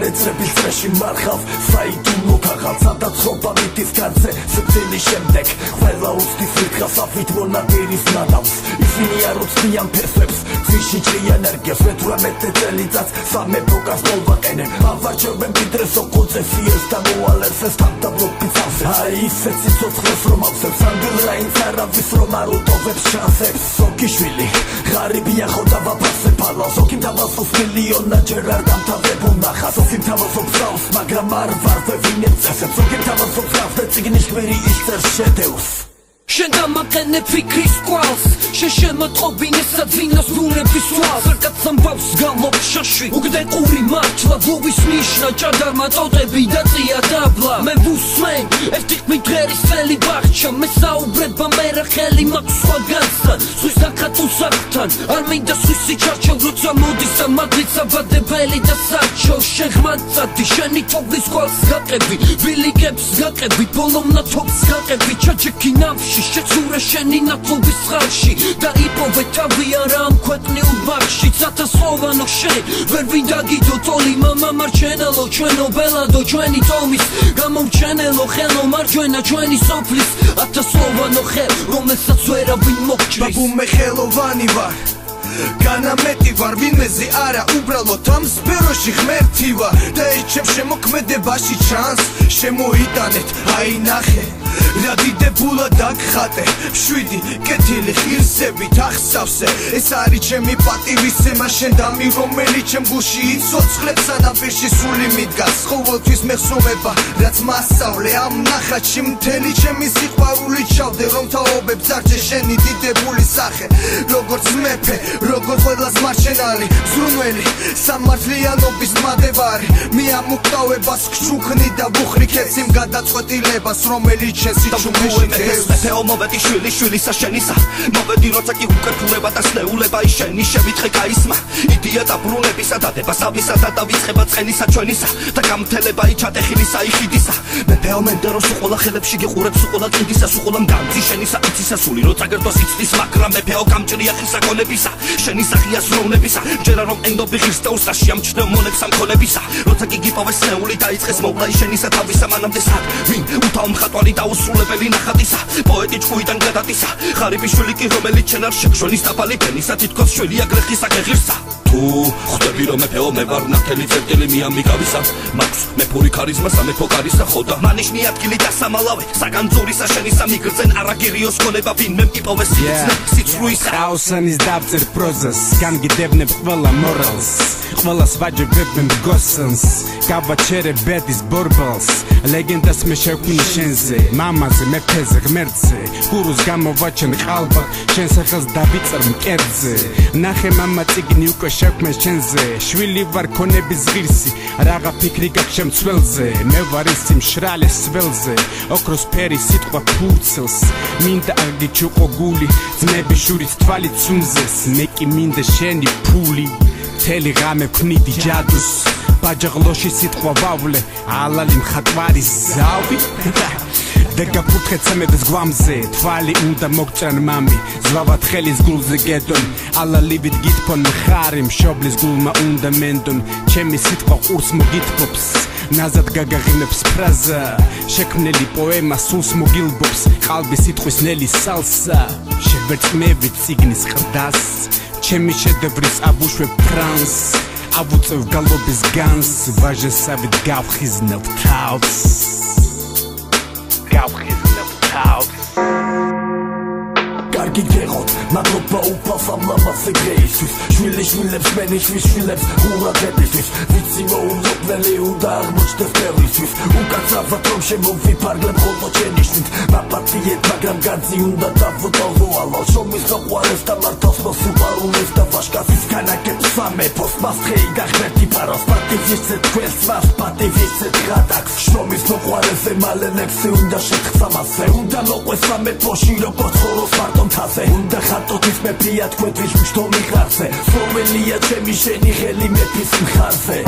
მეწრების წრეში მარხავს საიდუმლო ქაღალდს სადაცრობა მითის განცე სიკვდილის შემდეგ ყველა უცდის რითხას აფით მონადირის ნადავს ისინი არ უცდიან ფესვებს ძიში ჭრიან ენერგიას 18 წელიწადს სამეფო გასწოლ ვაყენებ ავარჩევენ ვიდრე სოხოზე სიერს და მოალებს ეს თავდაბლოკი წავსებს აი ისე ციცოცხლეს რომ ავსებს ანგელ რაინც არავის რომ არ უტოვებს შანსებს სოკიშვილი ღარიბია ხო და ვაფასებ ალავს სოქიმ თავალსოს მილიონაჯერ არ დამთავრებულ ნახას სოქიმ თავალსოს წავს მაგრამ არ ვარდევინებ წესებს სოქიმ თავალსოს წავს და წიგნის კვირი ისწერს შედევრს შენ დამაყენე ფიქრის კვალს შენ შემოტყობინე საძინოს ბუნების ვალს არკაც ამბავს გალობ შაშვი უგდე ყური მართლა გუვის ნიშნა ჭადარმა ტოტები და წია დაბლა მე ვუსმენ ერთი მიდღერის წელი ბახჩა მე საუბრება მე რა ხელი მაქვს სხვაგანსთან სვის აკატუსახთან არ მინდა სვისი ჩარჩო როცა მოდის ამადლით საბადებელი და საჩო შენ ღმანწადი შენი თოვლის კვალს გაყები ბილიკებს გაყები ბოლომნა თობს გაყები ჩაჩეკი ნავში შეცურე შენი ნათლობის ხალში და იპოვე თავი არა ამ ქვეყნიურ ბაღში ცათასხოვანო შენ ვერ ვინდაგიდო თოლი მამა მარჩენელო ჩვენო ბელადო ჩვენი ტომის გამომჩენელო ხელო მარჯვენა ჩვენი სოფლის ათასხოვანო ხელ რომელსაც ვერავინ მოგჭრის ბაბუ მე ხელოვანი ვარ განამეტი ვარ ვინმეზე არა უბრალოდ ამ სფეროში ღმერთი ვარ და ეჩებ შემოქმედებაში ჩანს შემოიტანეთ აი ნახე რა დიდებულად დაგხატე შვიდი კეთილი ღირსებით ახსავსე ეს არის ჩემი პატივისცემა შენ დამი რომელიც ჩემ გულში იცოცხლებს სანაპირში სული მიდგას ყოველთვის მეხსოვება რაც მასწავლე ამ ნახატში მთელი ჩემი სიყვარული ჩავდე რომ თაობებ ძარცე შენი დიდებული სახე როგორც მეფე როგორც ყველას მარჩენალი ზრუნველი სამართლიანობის მადევარი მე ამ უკტავებას გჩუქნი და ვუხრი ქეციმ გადაწყვეტილებას რომელიც მეფეო მოვედი შვილისა შენისა მოვედი როცა კი უკრთულება და სნეულება ის შენი შევითხრე გაისმა იდეა დაბრუნებისა დადება სამისა და დავიწყება ცხენისა ჩვენისა და გამთელება იჩატეხილისა იხიდისა მეფეო მენდერო სუყოლა ხელებში გიყურებს სუყოლა კიდისა სუყოლა მგამძი შენისა იცისა სული როცა გერდოს იცდის მაგრამ მეფეო გამჭრია ხისაკონებისა შენი სახია სროვნებისა ჯერა რომ ენდობი ღირს და უსტაში ამჩნევ მონებს ამქონებისა როცა კი გიპოვეს სნეული დაიწყეს მოვლა შენისა თავისა მანამდე სად ვინ უთავ მხატვარი დაუსრულებელი ნახატისა პოეტი ჭკუიდან გადატისა ღარიბი შვილი კი რომელიც შენ არ შეგშვენის დაფალი ფენისა თითქოს შვილი აგრეხისა გეღირსა თუ ხვდები რომ მეფეო მე ვარ ნათელი წერტილი მიამიგავისა მაქვს მეფური ქარიზმა სამეფო კარისა ხოდა მანიშნი ადგილი და სამალავე საგანძურისა შენისა მიგრძენ არაგერიოს ქონება ვინმე მიპოვეს სიცრუისა აუსანის დავწერ პროზას განგიდებნებ ყველა მორალს ყველას ვაჯებებენ გოსანს გავაჩერე ბედის ბორბალს ლეგენდას მე შევქმნი შენზე მამაზე მეფეზე ღმერთზე გურუს გამოვაჩენ ყალბა შენ სახელს დავიწერ მკერდზე ნახე მამა წიგნი უკვე შევქმენ შენზე შვილი ვარ ქონების ღირსი რაღა ფიქრი გაქვს შემცველზე მე ვარ ისი მშრალე სველზე ოქროს ფერი სიტყვა ფურცელს მინდა აგიჩუყო გული ძმების შურით თვალი ცუნზეს მე კი მინდა შენი ფული თელი ღამე ვქნიდი ჯადუს ბაჯაღლოში სიტყვა ვავლე ალალი მხატვარი ზავი და გაფურთხეთ სამეფოს გვამზე თვალი უნდა მოგჭრან მამი ზვავად ხელის გულზე გედონ ალალივით გითფონ მხარი მშობლის გულმა უნდა მენდონ ჩემი სიტყვა ყურს მოგითბობს ნაზად გაგაღიმებს ფრაზა შექმნელი პოემა სულს მოგილბობს ყალბი სიტყვის ნელი სალსა შევერწმევით წიგნის ყრდას ჩემი შედევრის აბუშვებ ფრანს ავუწევ გალობის განს ვაჟესავით გავხიზნებ თავს კარგი გეღოთ მადლობა უფალს ამ ლამაზი დღეისთვის შვილიშვილებს მენიშვის შვილებს ყურადღებისთვის ვიცი მოულოდნელი უნდა აღმოჩნდეს ბევრისთვის უკაცრავად რომ შემოვიფარგლებ ხოლმე შენიშნით მაპატიეთ მაგრამ განძი უნდა დავუტოვო ალო შომის მოყვარეს და მართავს მოსიყვარულეს და ვაშკაცის განაგებს სამეფოს მას ხეი და ღმერთი ფარავს პატივისცეთ თქვენს მას პატივისცეთ გადაკს შრომის მოყვარესზე მალე ლექსი უნდა შეთხსამასე უნდა მოყვეს სამეფოში როგორც ხოროს მარტო მთაზე უნდა ხატოთ ის მეფია თქვენთვის მშტომი ხარზე სლოვენია ჩემი შენი ხელი მეფის მხარზე